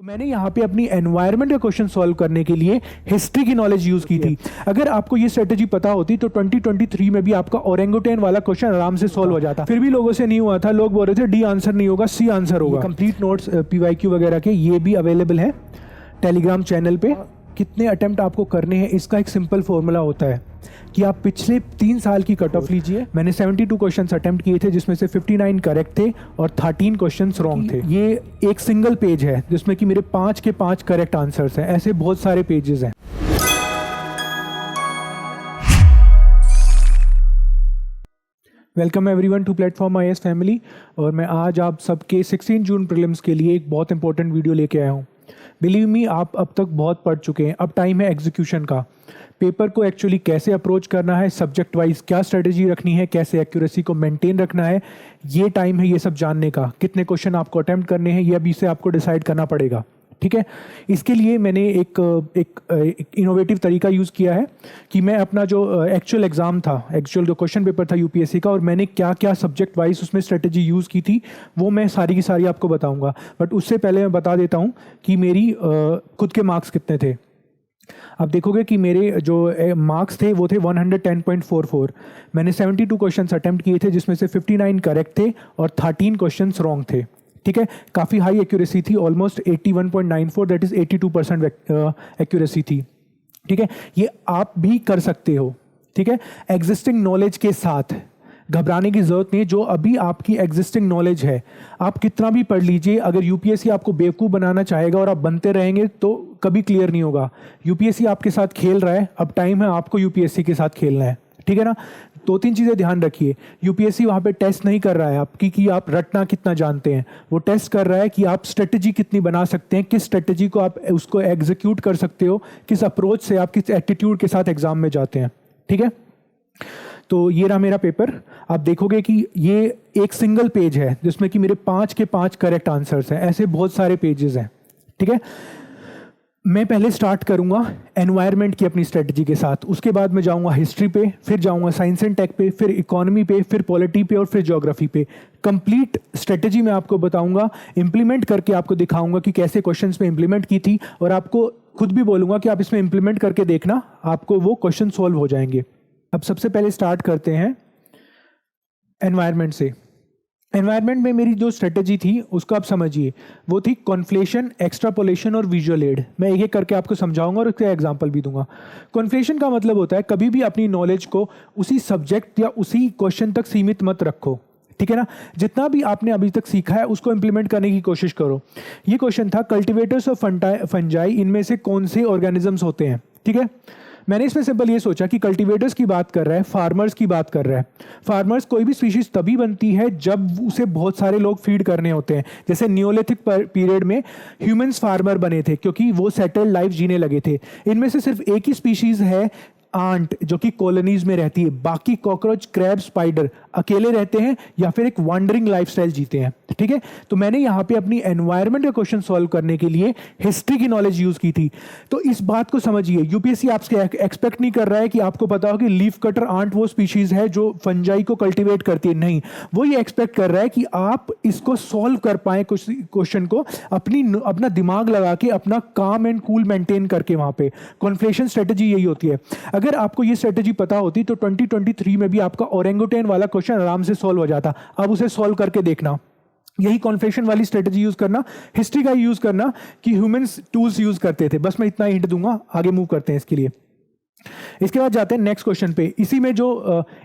मैंने यहाँ पे अपनी एनवायरनमेंट का क्वेश्चन सॉल्व करने के लिए हिस्ट्री की नॉलेज यूज की थी। अगर आपको ये स्ट्रेटेजी पता होती तो 2023 में भी आपका ओरेंगुटेन वाला क्वेश्चन आराम से सॉल्व हो जाता। फिर भी लोगों से नहीं हुआ था, लोग बोल रहे थे डी आंसर नहीं होगा, सी आंसर होगा। कंप्लीट नोट्स PYQ वगैरह के ये भी अवेलेबल है टेलीग्राम चैनल पे। कितने अटेम्प्ट आपको करने हैं इसका एक सिंपल फॉर्मूला होता है कि आप पिछले 3 साल की कट ऑफ लीजिए। मैंने 72 क्वेश्चंस अटेम्प्ट किए थे जिसमें से 59 करेक्ट थे और 13 क्वेश्चंस रॉन्ग थे। ये एक सिंगल पेज है जिसमें कि मेरे 5 के 5 करेक्ट आंसर्स हैं। ऐसे बहुत सारे पेजेस हैं। Welcome everyone to platform IAS family. और मैं आज आप सबके 16 जून प्रीलिम्स के लिए एक बहुत इंपॉर्टेंट वीडियो लेके आया हूँ। बिलीव मी, आप अब तक बहुत पढ़ चुके हैं, अब टाइम है एग्जीक्यूशन का। पेपर को एक्चुअली कैसे अप्रोच करना है, सब्जेक्ट वाइज क्या स्ट्रेटेजी रखनी है, कैसे एक्यूरेसी को मेंटेन रखना है, ये टाइम है ये सब जानने का। कितने क्वेश्चन आपको अटेम्प्ट करने हैं ये अभी से आपको डिसाइड करना पड़ेगा, ठीक है। इसके लिए मैंने एक इनोवेटिव तरीका यूज़ किया है कि मैं अपना जो एक्चुअल एग्ज़ाम था, एक्चुअल जो क्वेश्चन पेपर था UPSC का, और मैंने क्या क्या सब्जेक्ट वाइज उसमें स्ट्रेटेजी यूज़ की थी वो मैं सारी की सारी आपको बताऊंगा। बट उससे पहले मैं बता देता हूं कि मेरी खुद के मार्क्स कितने थे। आप देखोगे कि मेरे जो मार्क्स थे वो थे 110.44। मैंने 72 क्वेश्चंस अटेम्प्ट किए थे जिसमें से 59 करेक्ट थे और 13 क्वेश्चंस रॉन्ग थे, ठीक है। काफ़ी हाई एक्यूरेसी थी, ऑलमोस्ट 81.94, दैट इज 82% एक्यूरेसी थी, ठीक है। ये आप भी कर सकते हो, ठीक है। एग्जिस्टिंग नॉलेज के साथ घबराने की जरूरत नहीं है। जो अभी आपकी एग्जिस्टिंग नॉलेज है, आप कितना भी पढ़ लीजिए, अगर UPSC आपको बेवकूफ़ बनाना चाहेगा और आप बनते रहेंगे तो कभी क्लियर नहीं होगा। UPSC आपके साथ खेल रहा है, अब टाइम है आपको UPSC के साथ खेलना है, ठीक है ना। 2-3 चीज़ें ध्यान रखिए। UPSC वहाँ पे टेस्ट नहीं कर रहा है आपकी कि आप रटना कितना जानते हैं, वो टेस्ट कर रहा है कि आप स्ट्रेटजी कितनी बना सकते हैं, किस स्ट्रेटजी को आप उसको एग्जीक्यूट कर सकते हो, किस अप्रोच से आप किस एटीट्यूड के साथ एग्जाम में जाते हैं, ठीक है। तो ये रहा मेरा पेपर। आप देखोगे कि ये एक सिंगल पेज है जिसमें कि मेरे 5 के 5 करेक्ट आंसर्स हैं। ऐसे बहुत सारे पेजेस हैं, ठीक है। मैं पहले स्टार्ट करूंगा एनवायरनमेंट की अपनी स्ट्रेटजी के साथ, उसके बाद मैं जाऊंगा हिस्ट्री पे, फिर जाऊंगा साइंस एंड टेक पे, फिर इकोनॉमी पे, फिर पॉलिटी पे और फिर ज्योग्राफी पे। कंप्लीट स्ट्रेटजी मैं आपको बताऊंगा, इंप्लीमेंट करके आपको दिखाऊंगा कि कैसे क्वेश्चंस में इंप्लीमेंट की थी, और आपको खुद भी बोलूंगा कि आप इसमें इंप्लीमेंट करके देखना, आपको वो क्वेश्चन सॉल्व हो जाएंगे। अब सबसे पहले स्टार्ट करते हैं एनवायरनमेंट से। एनवायरनमेंट में मेरी जो स्ट्रेटजी थी उसको आप समझिए, वो थी कॉन्फ्लेशन, एक्सट्रापोलेशन और विजुअल एड। मैं एक एक करके आपको समझाऊंगा और उसका एग्जांपल भी दूंगा। कॉन्फ्लेशन का मतलब होता है कभी भी अपनी नॉलेज को उसी सब्जेक्ट या उसी क्वेश्चन तक सीमित मत रखो, ठीक है ना। जितना भी आपने अभी तक सीखा है उसको इंप्लीमेंट करने की कोशिश करो। ये क्वेश्चन था कल्टिवेटर्स ऑफ फंजाई इनमें से कौन से ऑर्गेनिजम्स होते हैं, ठीक है। मैंने इसमें सिंपल ये सोचा कि कल्टीवेटर्स की बात कर रहा है, फार्मर्स की बात कर रहा है। फार्मर्स, कोई भी स्पीशीज तभी बनती है जब उसे बहुत सारे लोग फीड करने होते हैं। जैसे नियोलिथिक पीरियड में ह्यूमंस फार्मर बने थे क्योंकि वो सेटल्ड लाइफ जीने लगे थे। इनमें से सिर्फ एक ही स्पीशीज है आंट जो कि कॉलोनीज में रहती है, बाकी कॉकरोच, क्रैब, स्पाइडर अकेले रहते हैं या फिर एक वांडरिंग लाइफस्टाइल जीते हैं, ठीक है। तो मैंने यहाँ पे अपनी एनवायरनमेंट का क्वेश्चन सॉल्व करने के लिए हिस्ट्री की नॉलेज यूज की थी। तो इस बात को समझिए, UPSC आपसे एक्सपेक्ट नहीं कर रहा है कि आपको पता हो कि लीफ कटर आंट वो स्पीशीज है जो फंजाई को कल्टिवेट करती है, नहीं। वो ये एक्सपेक्ट कर रहा है कि आप इसको सॉल्व कर पाए क्वेश्चन को, अपना दिमाग लगा के, अपना काम एंड कूल मेंटेन करके। वहां पे कॉन्फ्लेशन स्ट्रेटेजी यही होती है। अगर आपको ये स्ट्रेटेजी पता होती तो 2023 में भी आपका ओरेंगुटेन वाला क्वेश्चन आराम से सॉल्व हो जाता। अब उसे सॉल्व करके देखना, यही कॉन्फ्लेशन वाली स्ट्रेटेजी यूज करना, हिस्ट्री का यूज करना कि ह्यूमंस टूल्स यूज करते थे। बस मैं इतना हिंट दूंगा, आगे मूव करते हैं इसके लिए। इसके बाद जाते हैं नेक्स्ट क्वेश्चन पे।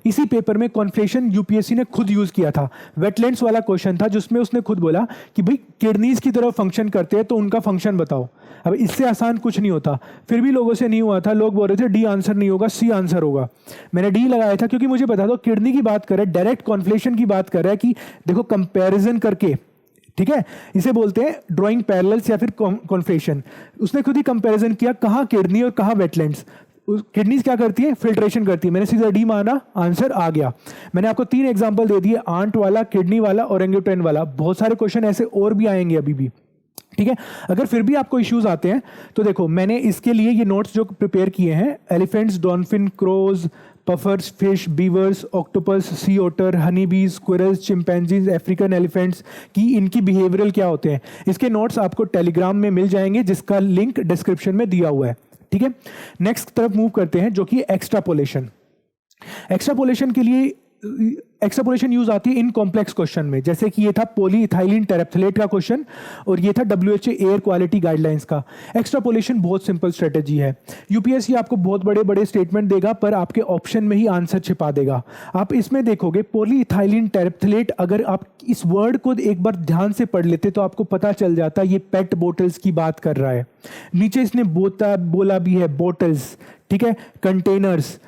इसी पेपर में कॉन्फ्लेशन UPSC ने खुद यूज किया था। वेटलैंड्स वाला क्वेश्चन था जिसमें उसने खुद बोला कि भाई किडनीज की तरह फंक्शन करते हैं तो उनका फंक्शन बताओ। अब इससे आसान कुछ नहीं होता, फिर भी लोगों से नहीं हुआ था, लोग बोल रहे थे डी आंसर नहीं होगा, सी आंसर होगा। मैंने डी लगाया था क्योंकि मुझे पता था किडनी की बात कर रहा है, डायरेक्ट कॉन्फ्लेशन की बात कर रहा है कि देखो कंपैरिजन करके, ठीक है। इसे बोलते हैं ड्राइंग पैरेलल्स या फिर कॉन्फ्लेशन। उसने खुद ही कंपैरिजन किया, कहाँ किडनी और कहाँ वेटलैंड्स। किडनीज क्या करती है, फिल्ट्रेशन करती है। मैंने सीधा डी माना, आंसर आ गया। मैंने आपको 3 एग्जांपल दे दिए, आंट वाला, किडनी वाला, ओरेंगुटेन वाला। बहुत सारे क्वेश्चन ऐसे और भी आएंगे अभी भी, ठीक है। अगर फिर भी आपको इश्यूज आते हैं तो देखो, मैंने इसके लिए ये नोट्स जो प्रिपेयर किए हैं, elephants, dolphin, crows, puffers, fish, beavers, octopus, sea otter, honey bees, squirrels, chimpanzees, African elephants की इनकी बिहेवियरल क्या होते हैं। इसके नोट्स आपको टेलीग्राम में मिल जाएंगे जिसका लिंक डिस्क्रिप्शन में दिया हुआ है। ठीक है, नेक्स्ट तरफ मूव करते हैं जो कि एक्स्ट्रापोलेशन। एक्स्ट्रापोलेशन के लिए एक्स्ट्रापोलेशन यूज आती है इन कॉम्प्लेक्स क्वेश्चन में, जैसे कि ये था पॉलीइथाइलिन टेरेप्थलेट का क्वेश्चन और ये था WHO एयर क्वालिटी गाइडलाइंस का। एक्स्ट्रापोलेशन बहुत सिंपल स्ट्रेटेजी है। यूपीएससी आपको बहुत बड़े बड़े स्टेटमेंट देगा पर आपके ऑप्शन में ही आंसर छिपा देगा। आप इसमें देखोगे पॉलीइथाइलिन टेरेप्थलेट, अगर आप इस वर्ड को एक बार ध्यान से पढ़ लेते तो आपको पता चल जाता ये पेट बोटल्स की बात कर रहा है। नीचे इसने बोला भी है बोटल्स, ठीक है, कंटेनर्स,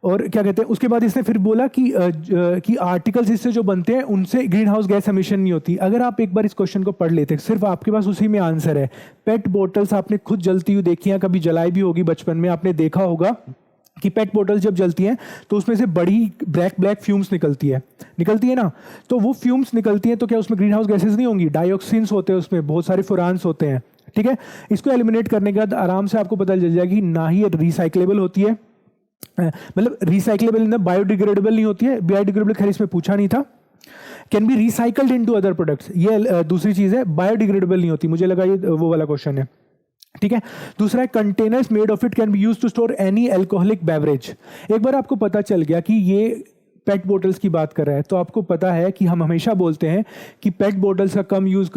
और क्या कहते हैं उसके बाद इसने फिर बोला कि आर्टिकल्स इससे जो बनते हैं उनसे ग्रीन हाउस गैस एमिशन नहीं होती। अगर आप एक बार इस क्वेश्चन को पढ़ लेते, सिर्फ आपके पास उसी में आंसर है। पेट बोटल्स आपने खुद जलती हुई देखी हैं, कभी जलाई भी होगी बचपन में, आपने देखा होगा कि पेट बोटल्स जब जलती हैं तो उसमें से बड़ी ब्लैक फ्यूम्स निकलती है ना। तो वो फ्यूम्स निकलती हैं तो क्या उसमें ग्रीन हाउस गैसेज नहीं होंगी, डाइऑक्सिन्स होते हैं उसमें, बहुत सारे फुरान्स होते हैं। ठीक है, इसको एलिमिनेट करने के बाद आराम से आपको पता चल जाएगा कि ना ही ये रिसाइक्लेबल होती है, मतलब रिसाइक्लेबल इन बायोडिग्रेडेबल नहीं होती है। बायोडिग्रेडेबल खैर इसमें पूछा नहीं था। Can be recycled into other products, ये दूसरी चीज है। बायोडिग्रेडेबल नहीं होती, मुझे लगा ये वो वाला क्वेश्चन है। ठीक है, दूसरा है containers made of it can be used to store any alcoholic beverage. एक बार आपको पता चल गया कि ये पेट बोटल्स की बात कर रहा है तो आपको पता है कि हम हमेशा बोलते हैं कि पेट बोटल्स का कम यूज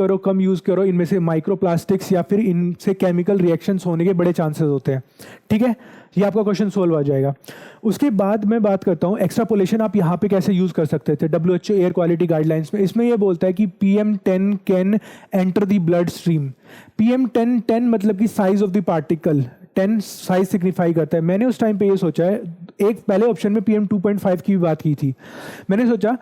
करो, इनमें से माइक्रोप्लास्टिक्स या फिर इनसे केमिकल रिएक्शंस होने के बड़े चांसेस होते हैं। ठीक है, ये आपका क्वेश्चन सोल्व आ जाएगा। उसके बाद मैं बात करता हूँ एक्स्ट्रापोलेशन आप यहाँ पे कैसे यूज कर सकते थे। WHO एयर क्वालिटी गाइडलाइंस में इसमें यह बोलता है कि PM10 can enter the blood stream. PM10 मतलब कि size of the particle, 10 size signify करता है। मैंने उस टाइम पे ये सोचा है, एक पहले ऑप्शन में PM2.5 की भी बात की थी। मैंने सोचा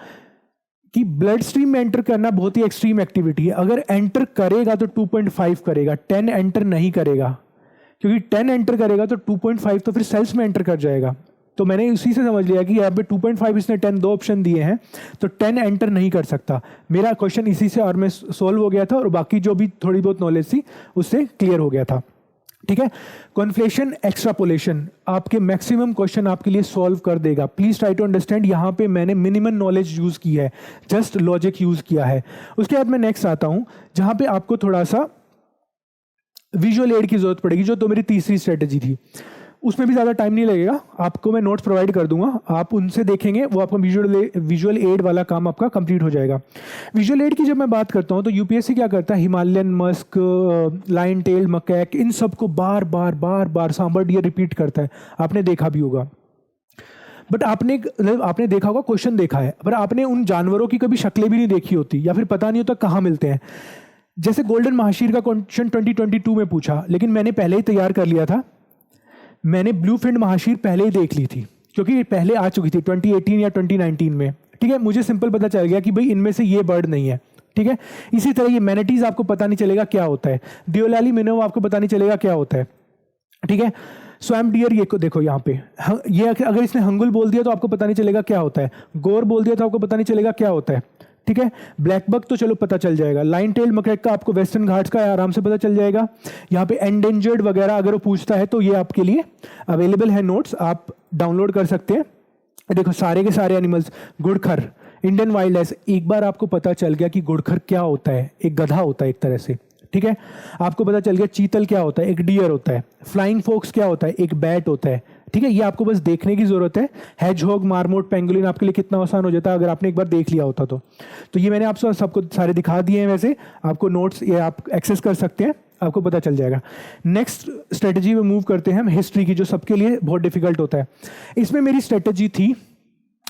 कि ब्लड स्ट्रीम में एंटर करना बहुत ही एक्सट्रीम एक्टिविटी है, अगर एंटर करेगा तो 2.5 करेगा, 10 एंटर नहीं करेगा, क्योंकि 10 एंटर करेगा तो 2.5 तो फिर सेल्स में एंटर कर जाएगा। तो मैंने उसी से समझ लिया कि यहाँ पे 2.5 इसने 10 दो ऑप्शन दिए हैं तो 10 एंटर नहीं कर सकता। मेरा क्वेश्चन इसी से और में सोल्व हो गया था और बाकी जो भी थोड़ी बहुत नॉलेज थी उससे क्लियर हो गया था। ठीक है, कॉन्फ्लेशन एक्स्ट्रापोलेशन आपके मैक्सिमम क्वेश्चन आपके लिए सॉल्व कर देगा। प्लीज ट्राई टू अंडरस्टैंड, यहाँ पे मैंने मिनिमम नॉलेज यूज की है, जस्ट लॉजिक यूज किया है। उसके बाद मैं नेक्स्ट आता हूं जहां पे आपको थोड़ा सा विजुअल एड की जरूरत पड़ेगी, जो तो मेरी तीसरी स्ट्रेटेजी थी। उसमें भी ज़्यादा टाइम नहीं लगेगा, आपको मैं नोट्स प्रोवाइड कर दूंगा, आप उनसे देखेंगे, वो आपका विजुअल एड वाला काम आपका कंप्लीट हो जाएगा। विजुअल एड की जब मैं बात करता हूं तो यूपीएससी क्या करता है, Himalayan musk, lion tail macaque, इन सबको बार बार सांबर डियर रिपीट करता है, आपने देखा भी होगा। बट आपने देखा होगा, क्वेश्चन देखा है, पर आपने उन जानवरों की कभी शक्लें भी नहीं देखी होती या फिर पता नहीं होता कहाँ मिलते हैं। जैसे गोल्डन महाशीर का क्वेश्चन 2022 में पूछा, लेकिन मैंने पहले ही तैयार कर लिया था, मैंने ब्लू फिन्ड महाशीर पहले ही देख ली थी क्योंकि पहले आ चुकी थी 2018 या 2019 में। ठीक है, मुझे सिंपल पता चल गया कि भाई इनमें से ये बर्ड नहीं है। ठीक है, इसी तरह ये मैनेटीज आपको पता नहीं चलेगा क्या होता है, देओलाली मिनोव आपको पता नहीं चलेगा क्या होता है। ठीक है, स्वैम्प डियर ये को देखो यहाँ पे, ये अगर इसने हंगुल बोल दिया तो आपको पता नहीं चलेगा क्या होता है, गोर बोल दिया तो आपको पता नहीं चलेगा क्या होता है। ठीक है, ब्लैक बक तो चलो पता चल जाएगा, लाइन टेल मकैक का आपको वेस्टर्न घाट्स का आराम से पता चल जाएगा। यहाँ पे एंडेंजर्ड वगैरह अगर वो पूछता है तो ये आपके लिए अवेलेबल है नोट्स, आप डाउनलोड कर सकते हैं। देखो सारे के सारे एनिमल्स, गुड़खर, इंडियन वाइल्ड लाइफ, एक बार आपको पता चल गया कि गुड़खर क्या होता है, एक गधा होता है एक तरह से। ठीक है, आपको पता चल गया चीतल क्या होता है, एक डियर होता है। फ्लाइंग फोक्स क्या होता है, एक बैट होता है। ठीक है, ये आपको बस देखने की जरूरत है। हेजहॉग, मार्मोट, पेंगुलिन आपके लिए कितना आसान हो जाता है अगर आपने एक बार देख लिया होता तो ये मैंने आपको सबको सारे दिखा दिए हैं, वैसे आपको नोट्स ये आप एक्सेस कर सकते हैं, आपको पता चल जाएगा। नेक्स्ट स्ट्रेटेजी में मूव करते हैं हम हिस्ट्री की, जो सबके लिए बहुत डिफिकल्ट होता है। इसमें मेरी स्ट्रेटेजी थी,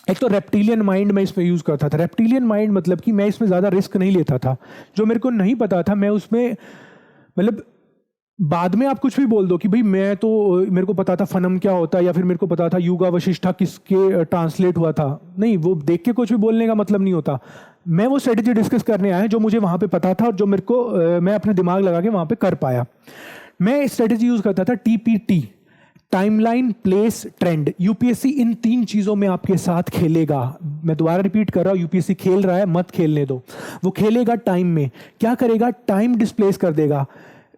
एक तो रेप्टिलियन माइंड मैं इसमें यूज करता था। रेप्टिलियन माइंड मतलब कि मैं इसमें ज़्यादा रिस्क नहीं लेता था, जो मेरे को नहीं पता था मैं उसमें, मतलब बाद में आप कुछ भी बोल दो कि भाई मैं तो, मेरे को पता था फनम क्या होता है या फिर मेरे को पता था युगा वशिष्ठा किसके ट्रांसलेट हुआ था, नहीं, वो देख के कुछ भी बोलने का मतलब नहीं होता। मैं वो स्ट्रेटेजी डिस्कस करने आया जो मुझे वहाँ पे पता था और जो मेरे को मैं अपने दिमाग लगा के वहाँ पे कर पाया। मैं स्ट्रेटेजी यूज करता था TPT, timeline, place, trend. UPSC इन 3 चीजों में आपके साथ खेलेगा। मैं दोबारा रिपीट कर रहा हूं, यूपीएससी खेल रहा है, मत खेलने दो। वो खेलेगा टाइम में, क्या करेगा, टाइम डिस्प्लेस कर देगा,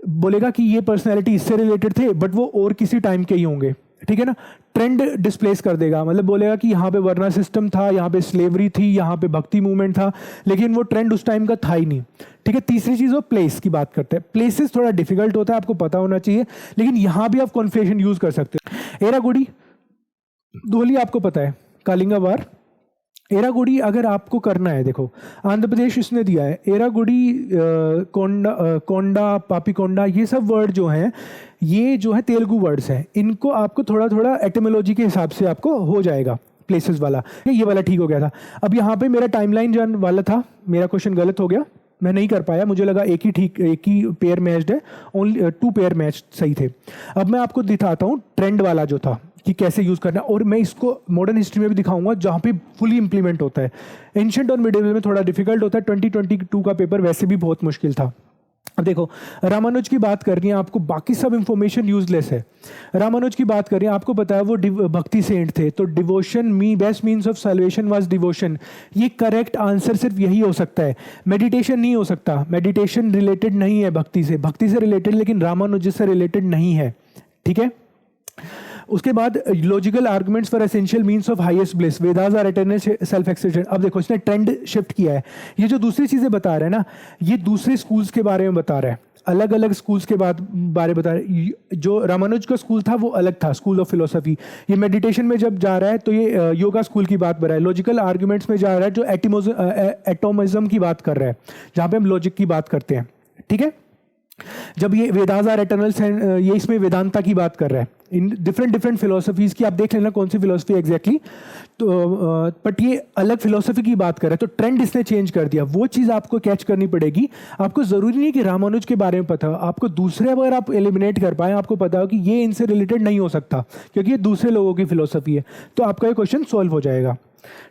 बोलेगा कि ये पर्सनैलिटी इससे रिलेटेड थे बट वो और किसी टाइम के ही होंगे। ठीक है ना। ट्रेंड डिस्प्लेस कर देगा, मतलब बोलेगा कि यहाँ पे वर्ना सिस्टम था, यहाँ पे स्लेवरी थी, यहाँ पे भक्ति मूवमेंट था, लेकिन वो ट्रेंड उस टाइम का था ही नहीं। ठीक है। तीसरी चीज़ वो प्लेस की बात करते हैं। प्लेसेस थोड़ा डिफिकल्ट होता है, आपको पता होना चाहिए, लेकिन यहाँ भी आप कॉन्फ्लेशन यूज कर सकते हो। एरागुडी धोली आपको पता है, कालिंगा वार, एरागुडी अगर आपको करना है, देखो आंध्र प्रदेश इसने दिया है, एरागुडी, कोंडा, पापीकोंडा, ये सब वर्ड जो हैं, ये जो है तेलुगु वर्ड्स हैं, इनको आपको थोड़ा थोड़ा एटिमोलॉजी के हिसाब से आपको हो जाएगा प्लेसेस वाला। ये वाला ठीक हो गया था। अब यहाँ पे मेरा टाइमलाइन जन वाला था, मेरा क्वेश्चन गलत हो गया, मैं नहीं कर पाया, मुझे लगा एक ही पेयर मैच्ड है, ओनली 2 पेयर मैच सही थे। अब मैं आपको दिखाता हूँ ट्रेंड वाला जो था कि कैसे यूज़ करना है, और मैं इसको मॉडर्न हिस्ट्री में भी दिखाऊंगा जहाँ पे फुली इंप्लीमेंट होता है। एंशिएंट और मिडिवल में थोड़ा डिफिकल्ट होता है, 2022 का पेपर वैसे भी बहुत मुश्किल था। अब देखो रामानुज की बात करनी है आपको, बाकी सब इंफॉर्मेशन यूजलेस है। रामानुज की बात करें, आपको पता है वो भक्ति सेंट थे, तो devotion best means of salvation was devotion, ये करेक्ट आंसर सिर्फ यही हो सकता है। मेडिटेशन नहीं हो सकता, मेडिटेशन रिलेटेड नहीं है भक्ति से रिलेटेड, लेकिन रामानुज से रिलेटेड नहीं है। ठीक है। उसके बाद logical arguments for essential means of highest bliss, Vedas are eternal self extension. अब देखो इसने ट्रेंड शिफ्ट किया है, ये जो दूसरी चीजें बता रहा है ना, ये दूसरे स्कूल्स के बारे में बता रहा है, अलग अलग स्कूल्स के बारे बता रहा है। जो रामानुज का स्कूल था वो अलग था, स्कूल ऑफ फिलोसफी। ये मेडिटेशन में जब जा रहा है तो ये योगा स्कूल की बात कर रहा है। लॉजिकल आर्गुमेंट्स में जा रहा है जो एटोमिज्म की बात कर रहा है, जहाँ पे हम लॉजिक की बात करते हैं। ठीक है। जब ये वेदास आर एटर्नल, ये इसमें वेदांता की बात कर रहा है, इन डिफरेंट फिलोसफीज की, आप देख लेना कौन सी फिलोसफी एग्जैक्टली, तो बट ये अलग फिलोसफी की बात कर रहा है, तो ट्रेंड इसने चेंज कर दिया। वो चीज़ आपको कैच करनी पड़ेगी। आपको जरूरी नहीं कि रामानुज के बारे में पता हो, आपको दूसरे अगर आप एलिमिनेट कर पाए, आपको पता हो कि ये इनसे रिलेटेड नहीं हो सकता क्योंकि ये दूसरे लोगों की फिलोसफी है, तो आपका ये क्वेश्चन सॉल्व हो जाएगा।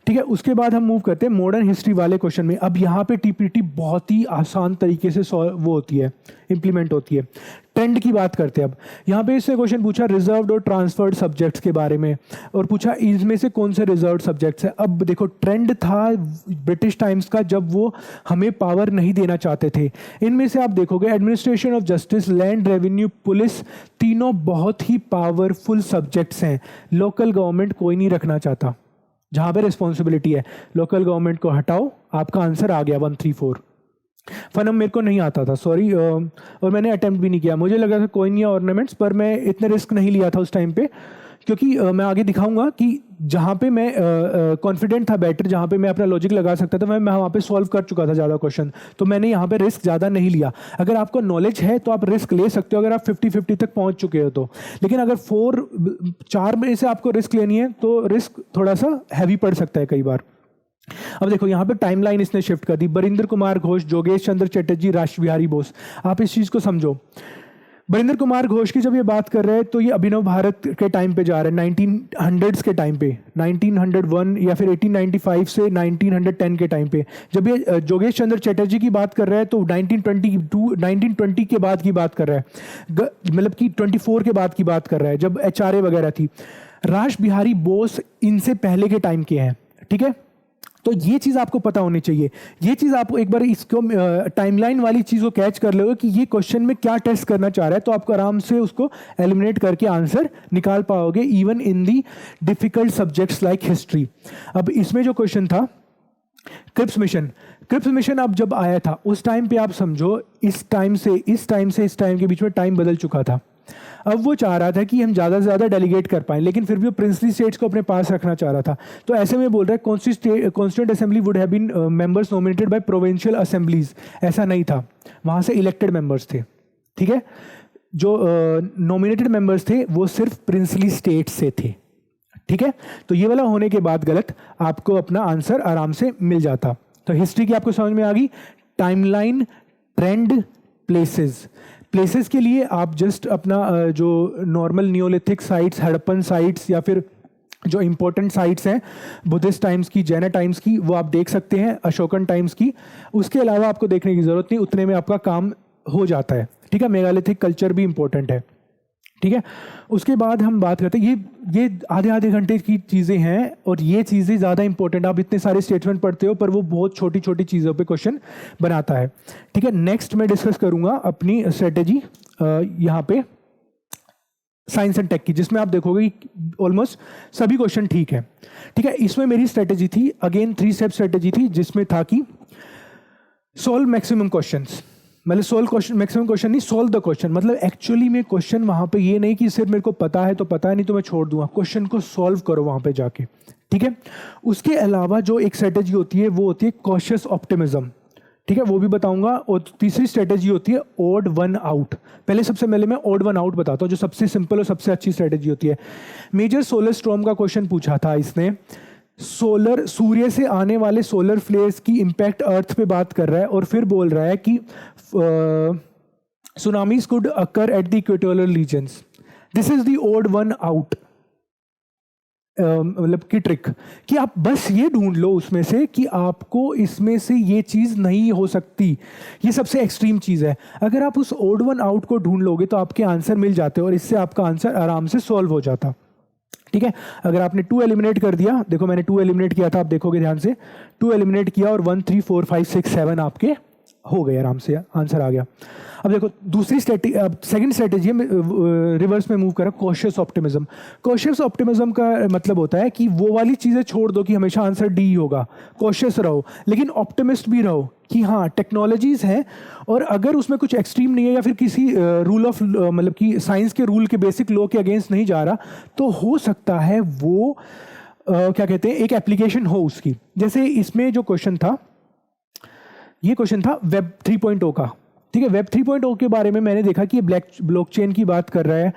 ठीक है। उसके बाद हम मूव करते हैं मॉडर्न हिस्ट्री वाले क्वेश्चन में। अब यहाँ पे टीपीटी बहुत ही आसान तरीके से वो होती है, इंप्लीमेंट होती है। ट्रेंड की बात करते हैं। अब यहाँ पे इससे क्वेश्चन पूछा रिजर्व्ड और ट्रांसफर्ड सब्जेक्ट्स के बारे में, और पूछा इनमें से कौन से रिजर्व्ड सब्जेक्ट्स हैं। अब देखो ट्रेंड था ब्रिटिश टाइम्स का, जब वो हमें पावर नहीं देना चाहते थे। इनमें से आप देखोगे administration of justice, land, revenue, police, तीनों बहुत ही पावरफुल सब्जेक्ट्स हैं। लोकल गवर्नमेंट कोई नहीं रखना चाहता, जहाँ पे रिस्पॉन्सिबिलिटी है। लोकल गवर्नमेंट को हटाओ, आपका आंसर आ गया 134। फनम मेरे को नहीं आता था, सॉरी, और मैंने अटेम्प्ट भी नहीं किया। मुझे लगा था कोई नहीं है ऑर्नामेंट्स, पर मैं इतने रिस्क नहीं लिया था उस टाइम पे, क्योंकि मैं आगे दिखाऊंगा कि जहाँ पे मैं कॉन्फिडेंट था बेटर, जहाँ पे मैं अपना लॉजिक लगा सकता था, मैं वहाँ पे सॉल्व कर चुका था ज़्यादा क्वेश्चन, तो मैंने यहाँ पे रिस्क ज़्यादा नहीं लिया। अगर आपको नॉलेज है तो आप रिस्क ले सकते हो, अगर आप 50-50 तक पहुँच चुके हो तो। लेकिन अगर 4 में से आपको रिस्क लेनी है तो रिस्क थोड़ा सा हैवी पड़ सकता है कई बार। अब देखो यहाँ पे टाइमलाइन इसने शिफ्ट कर दी। बरिंदर कुमार घोष, जोगेश चंद्र चटर्जी, राष्ट्र बिहारी बोस। आप इस चीज़ को समझो। बरिंदर कुमार घोष की जब ये बात कर रहे हैं तो ये अभिनव भारत के टाइम पे जा रहे हैं, 1900s के टाइम पे, 1901 या फिर 1895 से 1910 के टाइम पे। जब ये जोगेश चंद्र चटर्जी की बात कर रहे हैं तो 1920 के बाद की बात कर रहा है, मतलब कि 24 के बाद की बात कर रहा है, जब HRA वगैरह थी। राष्ट्र बिहारी बोस इनसे पहले के टाइम के हैं। ठीक है। तो ये चीज़ आपको पता होनी चाहिए। ये चीज़ आपको एक बार इसको टाइमलाइन वाली चीज़ को कैच कर लोगे कि ये क्वेश्चन में क्या टेस्ट करना चाह रहा है, तो आपको आराम से उसको एलिमिनेट करके आंसर निकाल पाओगे, even in the difficult subjects like history. अब इसमें जो क्वेश्चन था क्रिप्स मिशन अब जब आया था उस टाइम पे आप समझो इस टाइम से इस टाइम के बीच में टाइम बदल चुका था। अब वो चाह रहा था कि हम ज़्यादा से ज़्यादा डेलीगेट कर पाएं, लेकिन फिर भी वो प्रिंसली स्टेट्स को अपने पास रखना चाह रहा था। तो ऐसे में बोल रहा है constituent assembly would have been members nominated by provincial assemblies. ऐसा नहीं था, वहाँ से इलेक्टेड मेंबर्स थे। ठीक है। जो नॉमिनेटेड मेंबर्स थे वो सिर्फ प्रिंसली स्टेट्स से थे। ठीक है। तो ये वाला होने के बाद गलत, आपको अपना आंसर आराम से मिल जाता। तो हिस्ट्री की आपको समझ में आ गई। टाइमलाइन, ट्रेंड, प्लेसेस के लिए आप जस्ट अपना जो normal Neolithic sites, Harappan sites, या फिर जो इंपॉर्टेंट साइट्स हैं बुद्धिस्ट टाइम्स की, जैन टाइम्स की, वो आप देख सकते हैं, अशोकन टाइम्स की। उसके अलावा आपको देखने की ज़रूरत नहीं, उतने में आपका काम हो जाता है। ठीक है। मेगालिथिक कल्चर भी इंपॉर्टेंट है। ठीक है। उसके बाद हम बात करते हैं, ये आधे घंटे की चीज़ें हैं और ये चीज़ें ज़्यादा इंपॉर्टेंट। आप इतने सारे स्टेटमेंट पढ़ते हो पर वो बहुत छोटी छोटी चीज़ों पे क्वेश्चन बनाता है। ठीक है। नेक्स्ट मैं डिस्कस करूँगा अपनी स्ट्रेटेजी यहाँ पे। साइंस एंड टेक की, जिसमें आप देखोगे कि ऑलमोस्ट सभी क्वेश्चन ठीक है। ठीक है, इसमें मेरी स्ट्रेटेजी थी, अगेन 3 स्टेप स्ट्रेटेजी थी, जिसमें था कि सॉल्व मैक्सिमम क्वेश्चंस, मतलब सॉल्व क्वेश्चन, मैक्सिमम क्वेश्चन नहीं, सॉल्व द क्वेश्चन। मतलब एक्चुअली में क्वेश्चन वहां पे ये नहीं कि सिर्फ मेरे को पता है तो पता है, नहीं तो मैं छोड़ दूंगा, क्वेश्चन को सॉल्व करो वहां पे जाके। ठीक है, उसके अलावा जो एक स्ट्रेटेजी होती है वो होती है कॉशियस ऑप्टिमिज्म। ठीक है, वो भी बताऊंगा। और तीसरी स्ट्रेटेजी होती है ओड वन आउट। पहले सबसे पहले मैं ओड वन आउट बताता हूँ, जो सबसे सिंपल और सबसे अच्छी स्ट्रेटेजी होती है। मेजर सोलर स्टॉर्म का क्वेश्चन पूछा था इसने, सूर्य से आने वाले सोलर फ्लेयर्स की इंपैक्ट अर्थ पे बात कर रहा है, और फिर बोल रहा है कि tsunamis could occur at the equatorial regions. This is the odd one out मतलब की ट्रिक, कि आप बस ये ढूंढ लो उसमें से कि आपको इसमें से ये चीज़ नहीं हो सकती, ये सबसे एक्सट्रीम चीज़ है। अगर आप उस ओड वन आउट को ढूंढ लोगे तो आपके आंसर मिल जाते, और इससे आपका आंसर आराम से सॉल्व हो जाता। ठीक है, अगर आपने 2 एलिमिनेट कर दिया, देखो मैंने 2 एलिमिनेट किया था, आप देखोगे ध्यान से, 2 एलिमिनेट किया और 1 3 4 5 6 7 आपके हो गए, आराम से आंसर आ गया। अब देखो दूसरी सेकंड स्ट्रेटेजी में रिवर्स में मूव करा, कॉशियस ऑप्टिमिज्म। कॉशियस ऑप्टिमिज्म का मतलब होता है कि वो वाली चीज़ें छोड़ दो कि हमेशा आंसर डी होगा, कॉशियस रहो, लेकिन ऑप्टिमिस्ट भी रहो कि हाँ टेक्नोलॉजीज हैं, और अगर उसमें कुछ एक्सट्रीम नहीं है या फिर किसी रूल ऑफ मतलब कि साइंस के रूल के बेसिक लॉ के अगेंस्ट नहीं जा रहा, तो हो सकता है वो क्या कहते हैं एक एप्लीकेशन हो उसकी। जैसे इसमें जो क्वेश्चन था, ये क्वेश्चन था वेब 3.0 का। ठीक है, वेब 3.0 के बारे में मैंने देखा कि ये ब्लॉकचेन की बात कर रहा है,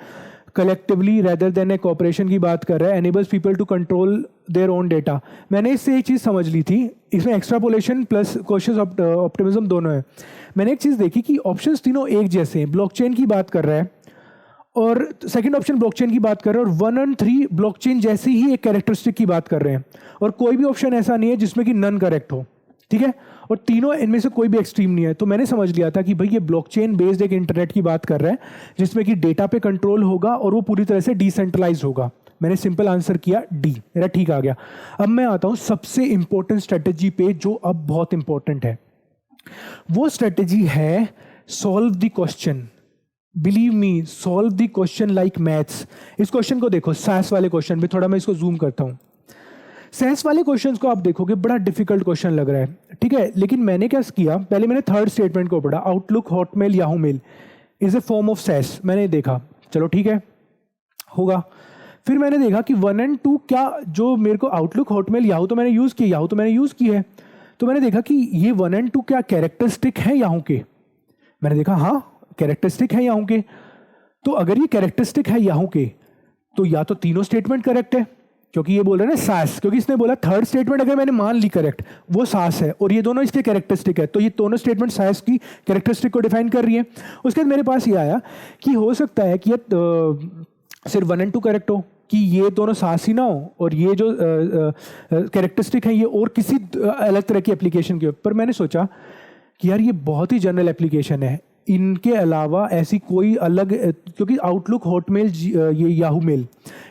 collectively rather than a cooperation की बात कर रहा है, enables people to control their own data. मैंने इससे एक चीज़ समझ ली थी, इसमें एक्स्ट्रापोलेशन प्लस कॉशियस ऑप्टिमिज्म दोनों है। मैंने एक चीज़ देखी कि ऑप्शंस तीनों एक जैसे हैं, ब्लॉकचेन की बात कर रहा है और सेकंड ऑप्शन ब्लॉकचेन की बात कर रहे हैं, और 1 और 3 ब्लॉकचेन जैसी ही एक कैरेक्टरिस्टिक की बात कर रहे हैं, और कोई भी ऑप्शन ऐसा नहीं है जिसमें कि नन करेक्ट हो। ठीक है, और तीनों इनमें से कोई भी एक्सट्रीम नहीं है। तो मैंने समझ लिया था कि भाई ये ब्लॉकचेन बेस्ड एक इंटरनेट की बात कर रहा है, जिसमें कि डेटा पे कंट्रोल होगा और वो पूरी तरह से डिसेंट्रलाइज होगा। मैंने सिंपल आंसर किया डी, मेरा ठीक आ गया। अब मैं आता हूं सबसे इंपॉर्टेंट स्ट्रेटेजी पे, जो अब बहुत इंपॉर्टेंट है। वो स्ट्रेटेजी है solve the question. Believe me, solve the question like maths. इस क्वेश्चन को देखो, सास वाले क्वेश्चन पे, थोड़ा मैं इसको जूम करता हूं। सेंस वाले क्वेश्चंस को आप देखोगे बड़ा डिफिकल्ट क्वेश्चन लग रहा है, ठीक है, लेकिन मैंने क्या किया, पहले मैंने थर्ड स्टेटमेंट को पढ़ा, Outlook Hotmail Yahoo mail is a form of SaaS. मैंने देखा चलो ठीक है होगा। फिर मैंने देखा कि 1 और 2 क्या, जो मेरे को आउटलुक हॉटमेल याहू तो मैंने यूज़ किया, याहू तो मैंने यूज़ की है, तो मैंने देखा कि ये 1 और 2 क्या कैरेक्टरिस्टिक है याहू के। मैंने देखा हाँ कैरेक्टरिस्टिक है याहू के, तो अगर ये कैरेक्टरिस्टिक है याहू के, तो या तो तीनों स्टेटमेंट करेक्ट है, क्योंकि ये बोल रहा है ना सास, क्योंकि इसने बोला थर्ड स्टेटमेंट अगर मैंने मान ली करेक्ट, वो सास है, और ये दोनों इसके कैरेक्टरिस्टिक है, तो ये दोनों स्टेटमेंट सास की कैरेक्टरिस्टिक को डिफाइन कर रही है। उसके बाद मेरे पास ये आया कि हो सकता है कि ये सिर्फ 1 और 2 करेक्ट हो, कि ये दोनों सास ही ना हो, और ये जो कैरेक्टरिस्टिक है ये और किसी अलग तरह की एप्लीकेशन के ऊपर। मैंने सोचा कि यार ये बहुत ही जनरल एप्लीकेशन है, इनके अलावा ऐसी कोई अलग, क्योंकि आउटलुक हॉटमेल ये याहू मेल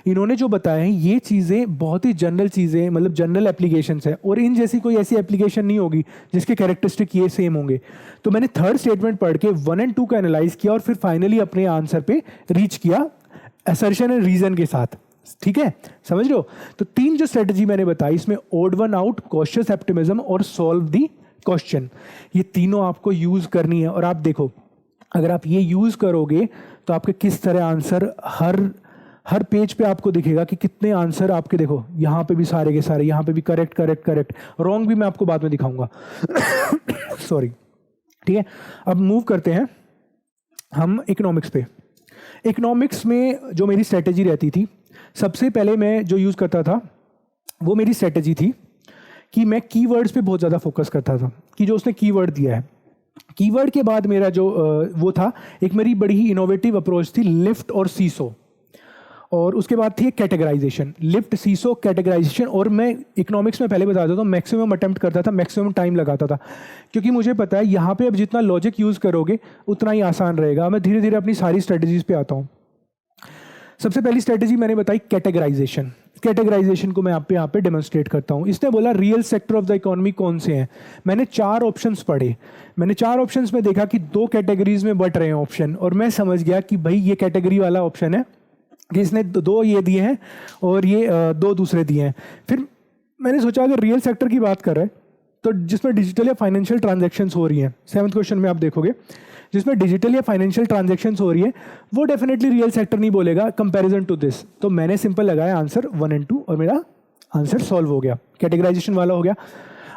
इन्होंने जो बताया है ये चीज़ें बहुत ही जनरल चीज़ें, मतलब जनरल एप्लीकेशंस है, और इन जैसी कोई ऐसी एप्लीकेशन नहीं होगी जिसके कैरेक्टरिस्टिक ये सेम होंगे। तो मैंने थर्ड स्टेटमेंट पढ़ के 1 और 2 का एनालाइज किया, और फिर फाइनली अपने आंसर पे रीच किया असर्शन एंड रीजन के साथ। ठीक है, समझ रहे हो। तो 3 जो स्ट्रेटजी मैंने बताई, इसमें odd one out, cautious optimism और सॉल्व दी क्वेश्चन, ये तीनों आपको यूज करनी है। और आप देखो अगर आप ये यूज करोगे तो आपके किस तरह आंसर हर पेज पे आपको दिखेगा कि कितने आंसर आपके, देखो यहाँ पे भी सारे के सारे, यहाँ पे भी करेक्ट करेक्ट करेक्ट, रॉन्ग भी मैं आपको बाद में दिखाऊंगा। सॉरी। ठीक है, अब मूव करते हैं हम इकोनॉमिक्स पे। इकोनॉमिक्स में जो मेरी स्ट्रेटेजी रहती थी, सबसे पहले मैं जो यूज करता था वो मेरी स्ट्रेटेजी थी कि मैं कीवर्ड्स पे बहुत ज़्यादा फोकस करता था, कि जो उसने कीवर्ड दिया है। कीवर्ड के बाद मेरा जो वो था, एक मेरी बड़ी ही इनोवेटिव अप्रोच थी लिफ्ट और सीसो, और उसके बाद थी कैटेगराइजेशन, लिफ्ट सीसो कैटेगराइजेशन। और मैं इकोनॉमिक्स में पहले बता देता हूँ मैक्सिमम अटेम्प्ट करता था, मैक्सिमम टाइम लगाता था, क्योंकि मुझे पता है यहाँ पे अब जितना लॉजिक यूज़ करोगे उतना ही आसान रहेगा। मैं धीरे धीरे अपनी सारी स्ट्रेटजीज पे आता हूँ। सबसे पहली स्ट्रेटजी मैंने बताई कैटेगराइजेशन। कैटेगराइजेशन को मैं आप यहाँ पे डेमोन्स्ट्रेट करता हूँ। इसने बोला real sector of the economy कौन से हैं। मैंने 4 ऑप्शंस पढ़े, मैंने 4 ऑप्शंस में देखा कि 2 कैटेगरीज में बट रहे हैं ऑप्शन, और मैं समझ गया कि भाई ये कैटेगरी वाला ऑप्शन है कि इसने दो ये दिए हैं और ये दो दूसरे दिए हैं। फिर मैंने सोचा अगर रियल सेक्टर की बात कर रहे हैं तो जिसमें डिजिटल या फाइनेंशियल ट्रांजैक्शंस हो रही हैं, 7th क्वेश्चन में आप देखोगे जिसमें डिजिटल या फाइनेंशियल ट्रांजैक्शंस हो रही है वो डेफिनेटली रियल सेक्टर नहीं बोलेगा कंपैरिजन टू दिस। तो मैंने सिंपल लगाया आंसर 1 और 2 और मेरा आंसर सॉल्व हो गया, कैटेगराइजेशन वाला हो गया।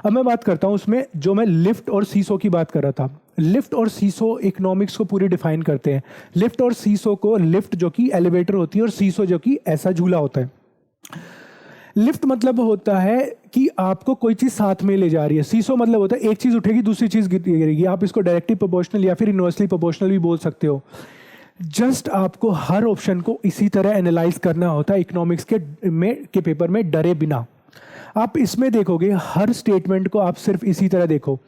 अब मैं बात करता हूँ उसमें जो मैं लिफ्ट और सीसो की बात कर रहा था। लिफ्ट और सीसो इकोनॉमिक्स को पूरी डिफाइन करते हैं। लिफ्ट और सीसो को, लिफ्ट जो कि एलिवेटर होती है और सीसो जो कि ऐसा झूला होता है। लिफ्ट मतलब होता है कि आपको कोई चीज साथ में ले जा रही है। सीसो मतलब होता है एक चीज उठेगी दूसरी चीज गिरेगी। आप इसको डायरेक्टली प्रोपोर्शनल या फिर इनवर्सली प्रोपोर्शनल भी बोल सकते हो। जस्ट आपको हर ऑप्शन को इसी तरह एनालाइज करना होता है इकोनॉमिक्स के पेपर में डरे बिना। आप इसमें देखोगे हर स्टेटमेंट को आप सिर्फ इसी तरह देखो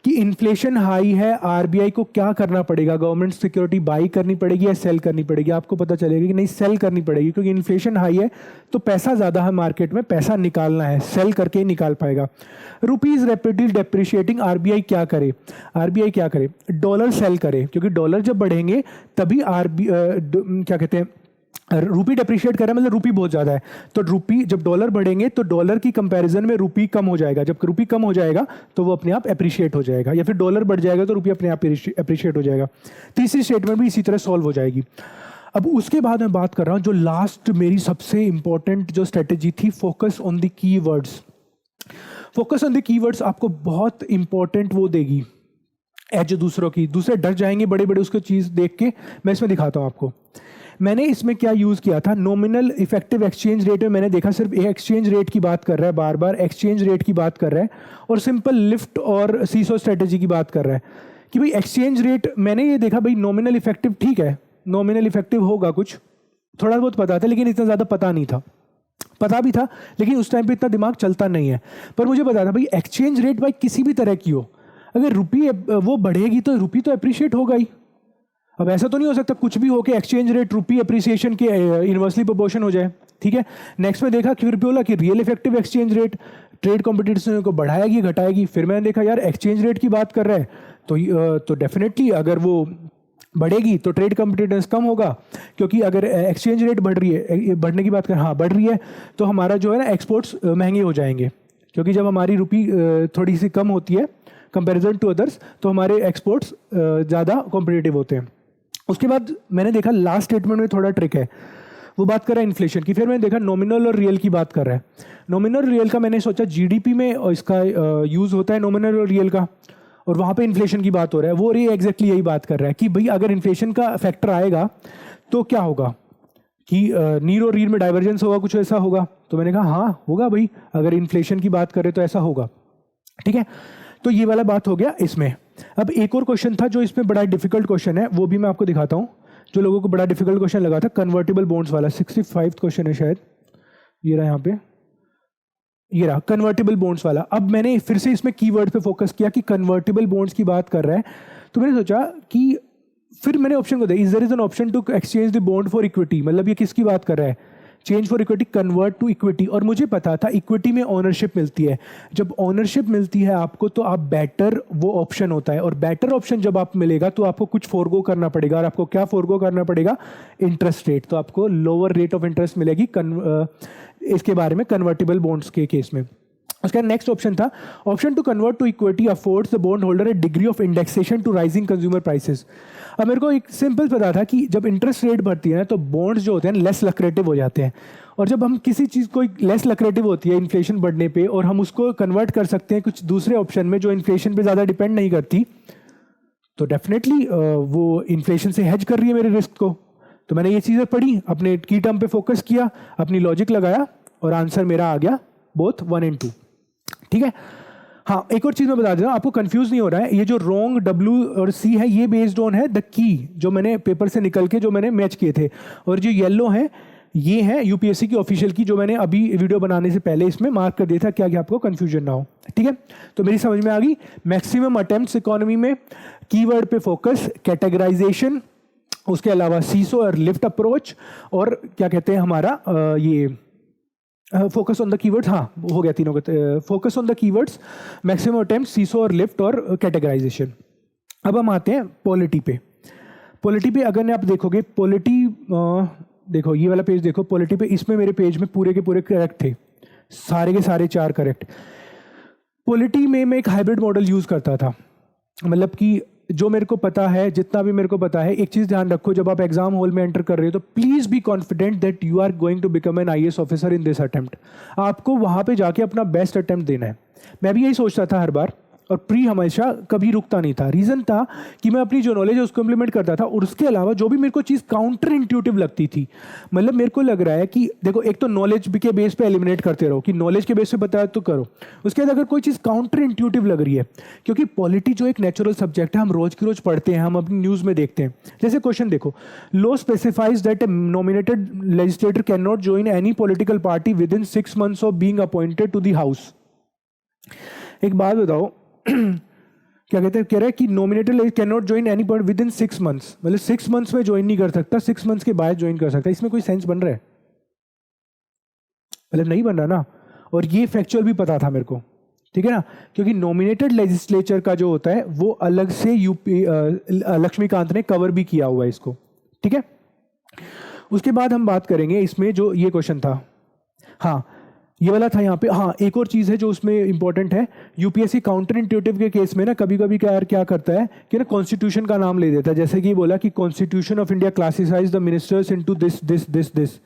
कि इन्फ्लेशन हाई है, आरबीआई को क्या करना पड़ेगा, गवर्नमेंट सिक्योरिटी बाई करनी पड़ेगी या सेल करनी पड़ेगी। आपको पता चलेगा कि नहीं, सेल करनी पड़ेगी, क्योंकि इन्फ्लेशन हाई है तो पैसा ज़्यादा है मार्केट में, पैसा निकालना है, सेल करके ही निकाल पाएगा। रुपीज़ रैपिडली डेप्रिशिएटिंग, आरबीआई क्या करे, आरबीआई क्या करे, डॉलर सेल करे, क्योंकि डॉलर जब बढ़ेंगे तभी क्या कहते हैं, रूपी डेप्रिशिएट कर रहा है मतलब रूपी बहुत ज़्यादा है, तो रूपी जब डॉलर बढ़ेंगे तो डॉलर की कंपैरिजन में रूपी कम हो जाएगा। जब रूपी कम हो जाएगा तो वो अपने आप एप्रिशिएट हो जाएगा, या फिर डॉलर बढ़ जाएगा तो रूपी अपने आप एप्रिशिएट हो जाएगा। तीसरी स्टेटमेंट भी इसी तरह सॉल्व हो जाएगी। अब उसके बाद मैं बात कर रहा हूँ जो लास्ट मेरी सबसे इंपॉर्टेंट जो स्ट्रेटेजी थी, focus on the keywords. Focus on the keywords आपको बहुत इंपॉर्टेंट वो देगी एज दूसरों की, दूसरे डर जाएंगे बड़े बड़े उसको चीज़ देख के। मैं इसमें दिखाता हूँ आपको। मैंने इसमें क्या यूज़ किया था, नॉमिनल इफेक्टिव एक्सचेंज रेट में मैंने देखा सिर्फ एक्सचेंज रेट की बात कर रहा है, बार बार एक्सचेंज रेट की बात कर रहा है, और सिंपल लिफ्ट और सीसो स्ट्रेटेजी की बात कर रहा है कि भाई एक्सचेंज रेट। मैंने ये देखा भाई नॉमिनल इफेक्टिव ठीक है, नॉमिनल इफेक्टिव होगा, कुछ थोड़ा बहुत पता था लेकिन इतना ज़्यादा पता नहीं था। पता भी था लेकिन उस टाइम पे इतना दिमाग चलता नहीं है। पर मुझे पता था भाई एक्सचेंज रेट भाई किसी भी तरह की हो, अगर रुपी वो बढ़ेगी तो रुपी तो अप्रिशिएट होगा ही। अब ऐसा तो नहीं हो सकता कुछ भी हो के एक्सचेंज रेट रुपी अप्रिसिएशन के इनवर्सली प्रोपोर्शन हो जाए, ठीक है। नेक्स्ट में देखा फिर बोला कि real effective exchange rate trade competition को बढ़ाएगी घटाएगी। फिर मैंने देखा यार एक्सचेंज रेट की बात कर रहा है तो डेफिनेटली अगर वो बढ़ेगी तो ट्रेड कॉम्पिटिटिवनेस कम होगा, क्योंकि अगर एक्सचेंज रेट बढ़ रही है, बढ़ने की बात करें, हाँ बढ़ रही है, तो हमारा जो है ना एक्सपोर्ट्स महंगे हो जाएंगे, क्योंकि जब हमारी रुपी थोड़ी सी कम होती है कंपेरिजन टू अदर्स तो हमारे एक्सपोर्ट्स ज़्यादा कॉम्पिटिटिव होते हैं। उसके बाद मैंने देखा लास्ट स्टेटमेंट में थोड़ा ट्रिक है, वो बात कर रहा है इन्फ्लेशन की। फिर मैंने देखा नॉमिनल और रियल की बात कर रहा है। नॉमिनल और रियल का मैंने सोचा जीडीपी में इसका यूज़ होता है नॉमिनल और रियल का, और वहाँ पे इन्फ्लेशन की बात हो रहा है। वो ये एग्जैक्टली यही बात कर रहा है कि भाई अगर इन्फ्लेशन का फैक्टर आएगा तो क्या होगा कि नीर और रीर में डाइवर्जेंस होगा, कुछ ऐसा होगा। तो मैंने कहा हाँ होगा भाई, अगर इन्फ्लेशन की बात करें तो ऐसा होगा, ठीक है। तो ये वाला बात हो गया इसमें। अब एक और क्वेश्चन था जो इसमें बड़ा डिफिकल्ट क्वेश्चन है, वो भी मैं आपको दिखाता हूँ, जो लोगों को बड़ा डिफिकल्ट क्वेश्चन लगा था, कन्वर्टिबल बॉन्ड्स वाला। 65 क्वेश्चन है शायद, ये रहा यहाँ पे, ये रहा कन्वर्टिबल बॉन्ड्स वाला। अब मैंने फिर से इसमें कीवर्ड पे फोकस किया कि कन्वर्टिबल बॉन्ड्स की बात कर रहा है, तो मैंने सोचा कि फिर मैंने ऑप्शन को दिया, is there is an option to exchange the bond for equity. मतलब ये किसकी बात कर रहा है, change for equity, convert to equity. और मुझे पता था इक्विटी में ओनरशिप मिलती है, जब ओनरशिप मिलती है आपको तो आप बेटर वो ऑप्शन होता है, और बेटर ऑप्शन जब आप मिलेगा तो आपको कुछ फोरगो करना पड़ेगा। और आपको क्या फोरगो करना पड़ेगा, इंटरेस्ट रेट। तो आपको लोअर रेट ऑफ इंटरेस्ट मिलेगी इसके बारे में कन्वर्टिबल बॉन्ड्स के केस में। उसका नेक्स्ट ऑप्शन था, option to convert to equity affords the bond holder a degree of indexation to rising consumer prices. अब मेरे को एक सिंपल पता था कि जब इंटरेस्ट रेट बढ़ती है ना तो बॉन्ड्स जो होते हैं लेस लक्रेटिव हो जाते हैं, और जब हम किसी चीज़ को लेस लक्रेटिव होती है इन्फ्लेशन बढ़ने पे, और हम उसको कन्वर्ट कर सकते हैं कुछ दूसरे ऑप्शन में जो इन्फ्लेशन पे ज़्यादा डिपेंड नहीं करती, तो डेफिनेटली वो इन्फ्लेशन से हेज कर रही है मेरे रिस्क को। तो मैंने ये चीज़ें पढ़ी, अपने की टर्म पे फोकस किया, अपनी लॉजिक लगाया, और आंसर मेरा आ गया बोथ 1 और 2, ठीक है। हाँ एक और चीज़ मैं बता देता हूँ, आपको कंफ्यूज नहीं हो रहा है, ये जो रोंग W और C है ये बेस्ड ऑन है द की जो मैंने पेपर से निकल के जो मैंने मैच किए थे, और जो येलो है ये है यूपीएससी की ऑफिशियल की जो मैंने अभी वीडियो बनाने से पहले इसमें मार्क कर दिया था, क्या कि आपको कंफ्यूजन ना हो, ठीक है। तो मेरी समझ में आ गई, मैक्सिमम अटेम्प्ट्स इकोनॉमी में कीवर्ड पे फोकस, कैटेगराइजेशन, उसके अलावा सीसो और लिफ्ट अप्रोच, और क्या कहते हैं हमारा ये फोकस ऑन द कीवर्ड्स। हाँ हो गया तीनों का, focus on the keywords, maximum attempt, seesaw और लिफ्ट और कैटेगराइजेशन। अब हम आते हैं पॉलिटी पे। पॉलिटी पे अगर आप देखोगे, पॉलिटी देखो ये वाला पेज देखो पॉलिटी पे, इसमें मेरे पेज में पूरे के पूरे करेक्ट थे, सारे के सारे 4 करेक्ट। पॉलिटी में मैं एक हाइब्रिड मॉडल यूज़ करता था, मतलब कि जो मेरे को पता है, जितना भी मेरे को पता है, एक चीज़ ध्यान रखो, जब आप एग्जाम हॉल में एंटर कर रहे हो तो please be confident that you are going to become an IAS officer in this attempt. आपको वहाँ पे जाके अपना बेस्ट अटेम्प्ट देना है। मैं भी यही सोचता था हर बार, और प्री हमेशा कभी रुकता नहीं था। रीज़न था कि मैं अपनी जो नॉलेज है उसको इम्प्लीमेंट करता था, और उसके अलावा जो भी मेरे को चीज़ काउंटर इंट्यूटिव लगती थी, मतलब मेरे को लग रहा है कि देखो एक तो नॉलेज के बेस पे एलिमिनेट करते रहो कि नॉलेज के बेस पे बताया तो करो, उसके बाद अगर कोई चीज़ काउंटर इंट्यूटिव लग रही है, क्योंकि पॉलिटी जो एक नेचुरल सब्जेक्ट है, हम रोज की रोज पढ़ते हैं, हम अपनी न्यूज़ में देखते हैं। जैसे क्वेश्चन देखो, law specifies that a nominated legislator can not join any political party within 6 months of being appointed to the house. एक बात बताओ क्या कहते हैं, कह रहा है कि nominated can not join any party within 6 months, मतलब 6 months में ज्वाइन नहीं कर सकता, 6 months के बाद ज्वाइन कर सकता है। इसमें कोई सेंस बन रहा है? मतलब नहीं बन रहा ना। और ये फैक्चुअल भी पता था मेरे को, ठीक है ना, क्योंकि नॉमिनेटेड लेजिस्लेचर का जो होता है वो अलग से यूपी लक्ष्मीकांत ने कवर भी किया हुआ है इसको, ठीक है। उसके बाद हम बात करेंगे इसमें जो ये क्वेश्चन था, हाँ ये वाला था यहाँ पे। हाँ एक और चीज़ है जो उसमें इंपॉर्टेंट है, यूपीएससी काउंटर इंट्यूटिव के केस में ना कभी कभी क्या करता है कि ना कॉन्स्टिट्यूशन का नाम ले देता है। जैसे कि बोला कि constitution of India classifies the ministers into this this this this.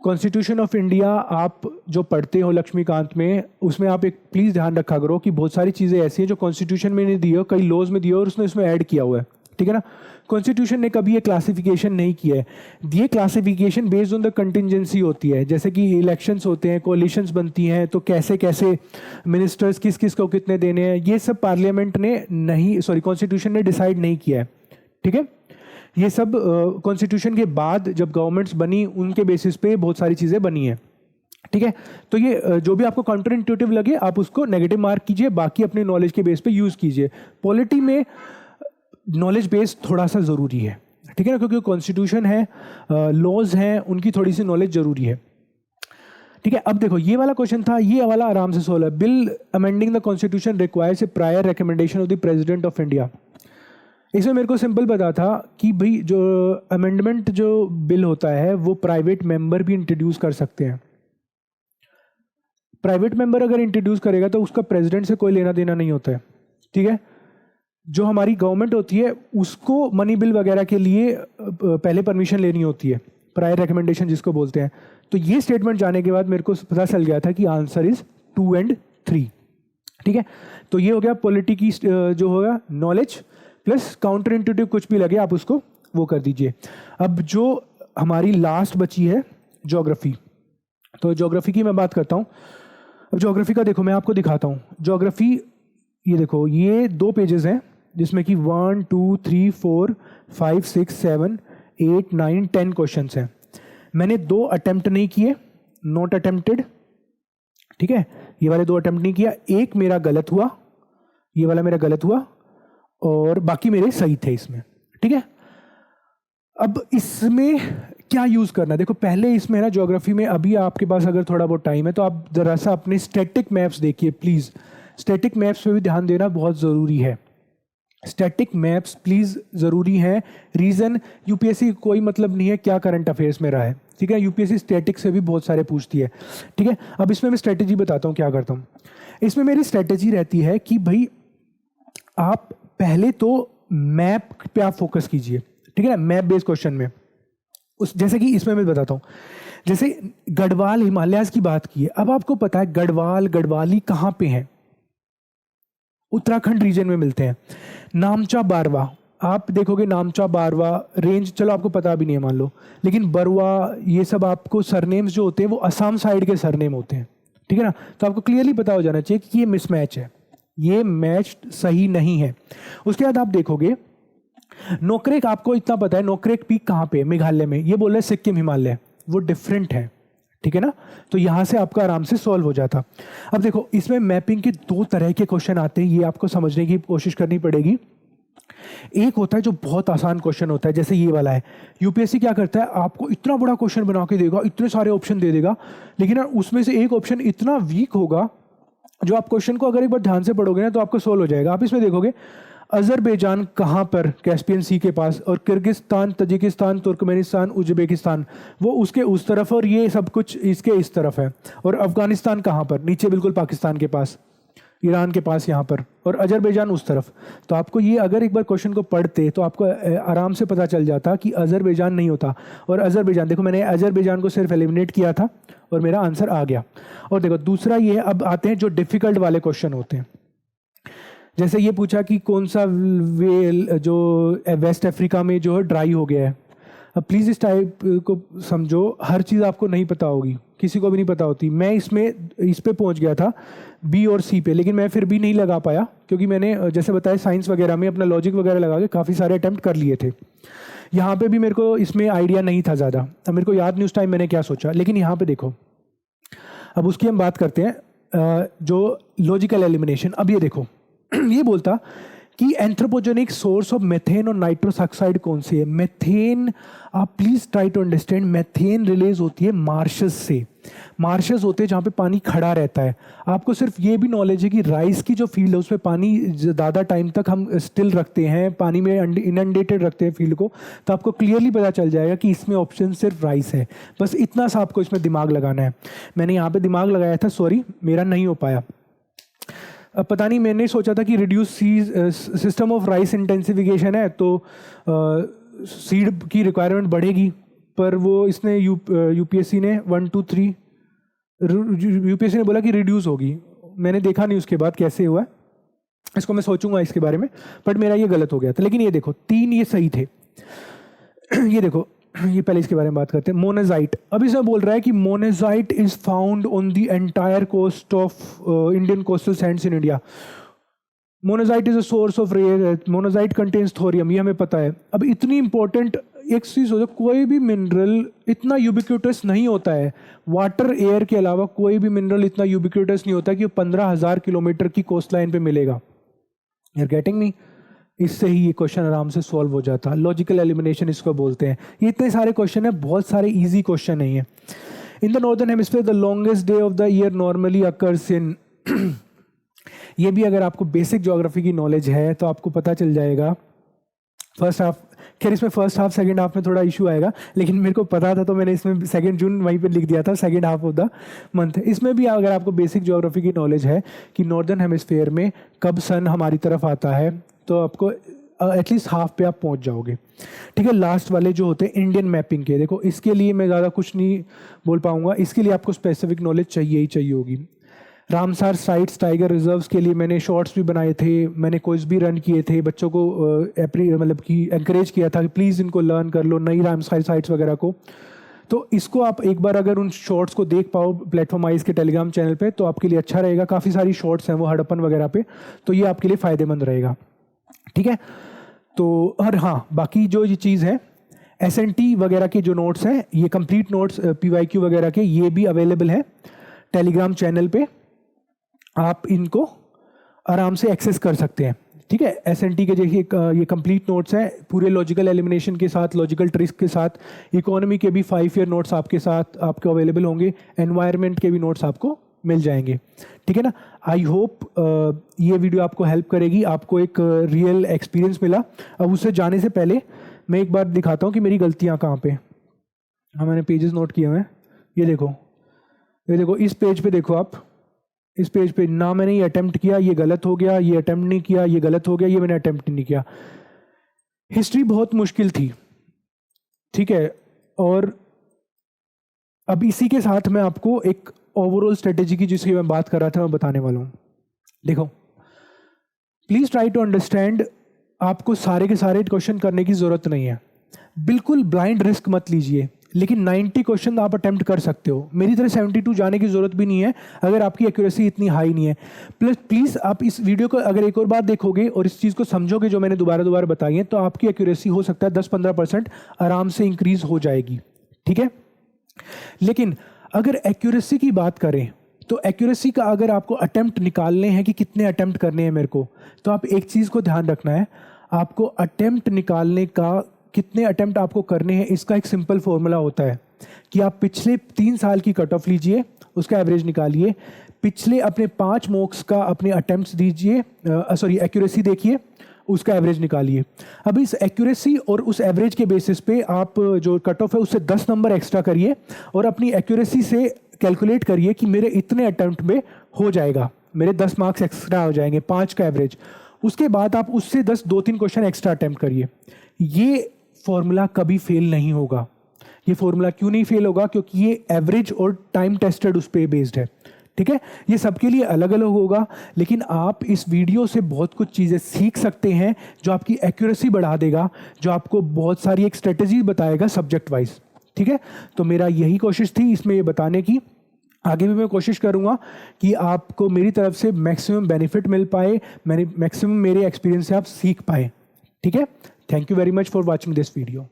Constitution of India आप जो पढ़ते हो लक्ष्मीकांत में, उसमें आप एक प्लीज़ ध्यान रखा करो कि बहुत सारी चीज़ें ऐसी हैं जो कॉन्स्टिट्यूशन में नहीं दी हो, कई लॉज में दी हो और उसने उसमें ऐड किया हुआ है, ठीक है ना। कॉन्स्टिट्यूशन ने कभी ये क्लासिफिकेशन नहीं किया है, ये classification based on the contingency होती है। जैसे कि इलेक्शंस होते हैं, कोalitions बनती हैं, तो कैसे कैसे मिनिस्टर्स किस किस को कितने देने हैं, ये सब पार्लियामेंट ने नहीं, सॉरी कॉन्स्टिट्यूशन ने डिसाइड नहीं किया है, ठीक है। ये सब कॉन्स्टिट्यूशन के बाद जब गवर्नमेंट्स बनी उनके बेसिस पे बहुत सारी चीज़ें बनी हैं, ठीक है। तो ये जो भी आपको काउंटर इंट्यूटिव लगे आप उसको नेगेटिव मार्क कीजिए, बाकी अपने नॉलेज के बेस पे यूज़ कीजिए। पॉलिटी में नॉलेज बेस थोड़ा सा ज़रूरी है, ठीक है ना, क्योंकि कॉन्स्टिट्यूशन है, लॉज हैं, उनकी थोड़ी सी नॉलेज ज़रूरी है, ठीक है। अब देखो ये वाला क्वेश्चन था, ये वाला आराम से सोल्व है। Bill amending the constitution requires a prior recommendation of the president of India. इसमें मेरे को सिंपल पता था कि भाई जो अमेंडमेंट जो बिल होता है वो प्राइवेट मेंबर भी इंट्रोड्यूस कर सकते हैं। प्राइवेट मेंबर अगर इंट्रोड्यूस करेगा तो उसका प्रेसिडेंट से कोई लेना देना नहीं होता है, ठीक है। जो हमारी गवर्नमेंट होती है उसको मनी बिल वगैरह के लिए पहले परमिशन लेनी होती है, प्रायर रिकमेंडेशन जिसको बोलते हैं। तो ये स्टेटमेंट जाने के बाद मेरे को पता चल गया था कि आंसर इज 2 and 3, ठीक है। तो ये हो गया पॉलिटी की जो होगा नॉलेज प्लस काउंटर इंट्यूटिव, कुछ भी लगे आप उसको वो कर दीजिए। अब जो हमारी लास्ट बची है ज्योग्राफी, तो ज्योग्राफी की मैं बात करता हूँ। अब ज्योग्राफी का देखो मैं आपको दिखाता हूँ। ज्योग्राफी ये देखो, ये 2 पेजेस हैं जिसमें कि 1 2 3 4 5 6 7 8 9 10 क्वेश्चन हैं। मैंने 2 अटेम्प्ट नहीं किए, नॉट अटेम्प्टेड, ठीक है। ये वाले 2 अटेम्प्ट नहीं किया, एक मेरा गलत हुआ, ये वाला मेरा गलत हुआ और बाकी मेरे सही थे इसमें, ठीक है। अब इसमें क्या यूज़ करना है, देखो पहले इसमें ना ज्योग्राफी में, अभी आपके पास अगर थोड़ा बहुत टाइम है तो आप ज़रा सा अपने स्टैटिक मैप्स देखिए प्लीज़। स्टैटिक मैप्स पे भी ध्यान देना बहुत ज़रूरी है। स्टैटिक मैप्स प्लीज़ ज़रूरी हैं। रीज़न, यूपीएससी कोई मतलब नहीं है क्या करंट अफेयर्स में रहा है, ठीक है। यूपीएससी स्टैटिक से भी बहुत सारे पूछती है, ठीक है। अब इसमें मैं स्ट्रेटेजी बताता हूँ क्या करता हूँ। इसमें मेरी स्ट्रेटेजी रहती है कि भाई आप पहले तो मैप पे आप फोकस कीजिए, ठीक है ना, मैप बेस्ड क्वेश्चन में। उस जैसे कि इसमें मैं बताता हूँ, जैसे गढ़वाल हिमालयाज की बात की है। अब आपको पता है गढ़वाल गढ़वाली कहाँ पे हैं, उत्तराखंड रीजन में मिलते हैं। नामचा बारवा, आप देखोगे नामचा बारवा रेंज, चलो आपको पता भी नहीं है मान लो, लेकिन बरवा ये सब आपको सरनेम्स जो होते हैं वो असम साइड के सरनेम होते हैं, ठीक है ना। तो आपको क्लियरली पता हो जाना चाहिए कि ये मिसमैच है, ये मैच सही नहीं है। उसके बाद आप देखोगे नोकरेक, आपको इतना पता है नोकरेक पीक कहाँ पे, मेघालय में, ये बोल रहे सिक्किम हिमालय, वो डिफरेंट है, ठीक है ना। तो यहां से आपका आराम से सॉल्व हो जाता। अब देखो इसमें मैपिंग के 2 तरह के क्वेश्चन आते हैं, ये आपको समझने की कोशिश करनी पड़ेगी। एक होता है जो बहुत आसान क्वेश्चन होता है, जैसे ये वाला है। यूपीएससी क्या करता है, आपको इतना बड़ा क्वेश्चन बना के देगा, इतने सारे ऑप्शन दे देगा, लेकिन उसमें से एक ऑप्शन इतना वीक होगा जो आप क्वेश्चन को अगर एक बार ध्यान से पढ़ोगे ना तो आपको सोल्व हो जाएगा। आप इसमें देखोगे अज़रबैजान कहाँ पर, कैस्पियन सी के पास, और किर्गिस्तान, तजिकिस्तान, तुर्कमेनिस्तान, उज़्बेकिस्तान वो उसके उस तरफ, और ये सब कुछ इसके इस तरफ है। और अफ़गानिस्तान कहाँ पर, नीचे बिल्कुल पाकिस्तान के पास, ईरान के पास यहाँ पर, और अज़रबैजान उस तरफ। तो आपको ये अगर एक बार क्वेश्चन को पढ़ते तो आपको आराम से पता चल जाता कि अज़रबैजान नहीं होता। और अज़रबैजान देखो, मैंने अज़रबैजान को सिर्फ एलिमिनेट किया था और मेरा आंसर आ गया। और देखो दूसरा ये, अब आते हैं जो डिफ़िकल्ट वाले क्वेश्चन होते हैं। जैसे ये पूछा कि कौन सा वेल जो वेस्ट अफ्रीका में जो है ड्राई हो गया है। अब प्लीज़ इस टाइप को समझो, हर चीज़ आपको नहीं पता होगी, किसी को भी नहीं पता होती। मैं इस पे पहुंच गया था बी और सी पे, लेकिन मैं फिर भी नहीं लगा पाया क्योंकि मैंने जैसे बताया साइंस वगैरह में अपना लॉजिक वगैरह लगा के काफ़ी सारे अटैम्प्ट कर लिए थे। यहाँ पे भी मेरे को इसमें आइडिया नहीं था ज़्यादा, अब मेरे को याद नहीं उस टाइम मैंने क्या सोचा। लेकिन यहाँ पे देखो, अब उसकी हम बात करते हैं जो लॉजिकल एलिमिनेशन। अब ये देखो ये बोलता कि एंथ्रोपोजेनिक सोर्स ऑफ मेथेन और नाइट्रस ऑक्साइड कौन सी है। मेथेन, आप please try to understand, methane release होती है मार्शेस से। मार्शेस होते हैं जहाँ पे पानी खड़ा रहता है। आपको सिर्फ ये भी नॉलेज है कि राइस की जो फील्ड है उसमें पानी ज़्यादा टाइम तक हम स्टिल रखते हैं, पानी में इनंडेटेड रखते हैं फील्ड को, तो आपको क्लियरली पता चल जाएगा कि इसमें ऑप्शन सिर्फ राइस है। बस इतना सा आपको इसमें दिमाग लगाना है। मैंने यहाँ पर दिमाग लगाया था, सॉरी मेरा नहीं हो पाया। अब पता नहीं, मैंने सोचा था कि reduce system of rice intensification है तो सीड की रिक्वायरमेंट बढ़ेगी, पर वो इसने यूपीएससी ने 1 2 3 यूपीएससी ने बोला कि रिड्यूस होगी। मैंने देखा नहीं उसके बाद कैसे हुआ, इसको मैं सोचूंगा इसके बारे में, बट मेरा ये गलत हो गया था। लेकिन ये देखो 3 ये सही थे। ये देखो, ये पहले इसके बारे में बात करते हैं। मोनेजाइट, अभी इसमें बोल रहा है कि monazite is found on the entire coast of Indian coastal sands in India. Monazite is a source of rare, monazite contains thorium, ये हमें पता है। अब इतनी इंपॉर्टेंट एक चीज हो, कोई भी मिनरल इतना यूबिक्यूटस नहीं होता है, वाटर एयर के अलावा कोई भी मिनरल इतना यूबिक्यूटस नहीं होता कि 15,000 किलोमीटर की कोस्ट लाइन पे मिलेगा। You are getting me? इससे ही ये क्वेश्चन आराम से सॉल्व हो जाता। लॉजिकल एलिमिनेशन इसको बोलते हैं। ये इतने सारे क्वेश्चन है, बहुत सारे इजी क्वेश्चन नहीं है। In the northern hemisphere the longest day of the year normally occurs in ये भी अगर आपको बेसिक ज्योग्राफी की नॉलेज है तो आपको पता चल जाएगा। फर्स्ट हाफ, खैर इसमें फर्स्ट हाफ सेकंड हाफ में थोड़ा इशू आएगा, लेकिन मेरे को पता था तो मैंने इसमें 2 जून वहीं पे लिख दिया था, second half of the month. इसमें भी अगर आपको बेसिक ज्योग्राफी की नॉलेज है कि नॉर्दर्न हेमिस्फीयर में कब सन हमारी तरफ आता है, तो आपको एटलीस्ट हाफ पे आप पहुंच जाओगे। ठीक है, लास्ट वाले जो होते हैं इंडियन मैपिंग के, देखो इसके लिए मैं ज़्यादा कुछ नहीं बोल पाऊंगा, इसके लिए आपको स्पेसिफिक नॉलेज चाहिए ही चाहिए होगी। रामसार साइट्स, टाइगर रिजर्व्स के लिए मैंने शॉर्ट्स भी बनाए थे, मैंने क्विज भी रन किए थे, बच्चों को मतलब कि एनकरेज किया था कि प्लीज़ इनको लर्न कर लो, नई रामसार साइट्स वगैरह को। तो इसको आप एक बार अगर उन शॉर्ट्स को देख पाओ प्लेटफॉर्म आइज के टेलीग्राम चैनल पे, तो आपके लिए अच्छा रहेगा। काफ़ी सारी शॉर्ट्स हैं वो हड़प्पन वगैरह पे, तो ये आपके लिए फ़ायदेमंद रहेगा। ठीक है, तो और हाँ, बाकी जो ये चीज़ है SNT वगैरह के जो नोट्स हैं, ये कंप्लीट नोट्स PYQ वगैरह के, ये भी अवेलेबल हैं टेलीग्राम चैनल पे, आप इनको आराम से एक्सेस कर सकते हैं। ठीक है, SNT के जैसे ये कंप्लीट नोट्स हैं पूरे लॉजिकल एलिमिनेशन के साथ, लॉजिकल ट्रिक्स के साथ, इकोनॉमी के भी 5 ईयर नोट्स आपके साथ आपको अवेलेबल होंगे, एनवायरनमेंट के भी नोट्स आपको मिल जाएंगे। ठीक है ना, आई होप ये वीडियो आपको हेल्प करेगी, आपको एक रियल एक्सपीरियंस मिला। अब उससे जाने से पहले मैं एक बार दिखाता हूँ कि मेरी गलतियाँ कहाँ पे। हाँ, मैंने पेजेस नोट किए हुए हैं, ये देखो इस पेज पे देखो आप, इस पेज पे ना मैंने ये अटेम्प्ट किया, ये गलत हो गया, ये अटेम्प्ट नहीं किया, ये गलत हो गया, ये मैंने अटेम्प्ट नहीं किया। हिस्ट्री बहुत मुश्किल थी, ठीक है, और अब इसी के साथ मैं आपको एक ओवरऑल स्ट्रेटेजी की जिसकी मैं बात कर रहा था मैं बताने वाला हूँ। देखो, प्लीज ट्राई टू अंडरस्टैंड, आपको सारे के सारे क्वेश्चन करने की जरूरत नहीं है, बिल्कुल ब्लाइंड रिस्क मत लीजिए, लेकिन 90 क्वेश्चन आप अटेम्प्ट कर सकते हो। मेरी तरह 72 जाने की जरूरत भी नहीं है अगर आपकी एक्यूरेसी इतनी हाई नहीं है। प्लीज़ आप इस वीडियो को अगर एक और बार देखोगे और इस चीज़ को समझोगे जो मैंने दोबारा बताई है, तो आपकी एक्यूरेसी हो सकता है 10-15% आराम से इंक्रीज हो जाएगी। ठीक है, लेकिन अगर एक्यूरेसी की बात करें तो एक्यूरेसी का अगर आपको अटेम्प्ट निकालने हैं कि कितने अटेम्प्ट करने हैं मेरे को, तो आप एक चीज़ को ध्यान रखना है, आपको अटेम्प्ट निकालने का कितने अटेम्प्ट आपको करने हैं इसका एक सिंपल फॉर्मूला होता है कि आप पिछले 3 साल की कट ऑफ लीजिए, उसका एवरेज निकालिए, पिछले अपने 5 मॉक्स का अपने अटेम्प्ट्स दीजिए, एक्यूरेसी देखिए, उसका एवरेज निकालिए। अब इस एक्यूरेसी और उस एवरेज के बेसिस पे आप जो कट ऑफ है उससे 10 नंबर एक्स्ट्रा करिए और अपनी एक्यूरेसी से कैलकुलेट करिए कि मेरे इतने अटेम्प्ट में हो जाएगा, मेरे 10 मार्क्स एक्स्ट्रा हो जाएंगे, 5 का एवरेज। उसके बाद आप उससे 2-3 क्वेश्चन एक्स्ट्रा अटेम्प्ट करिए। ये फॉर्मूला कभी फेल नहीं होगा। ये फॉर्मूला क्यों नहीं फेल होगा? क्योंकि ये एवरेज और टाइम टेस्टेड उस पर बेस्ड है। ठीक है, ये सबके लिए अलग अलग होगा, लेकिन आप इस वीडियो से बहुत कुछ चीज़ें सीख सकते हैं जो आपकी एक्यूरेसी बढ़ा देगा, जो आपको बहुत सारी एक स्ट्रेटेजी बताएगा सब्जेक्ट वाइज। ठीक है, तो मेरा यही कोशिश थी इसमें ये बताने की। आगे भी मैं कोशिश करूंगा कि आपको मेरी तरफ से मैक्सिमम बेनिफिट मिल पाए, मैक्सिमम मेरे एक्सपीरियंस से आप सीख पाए। ठीक है, thank you very much for watching this video.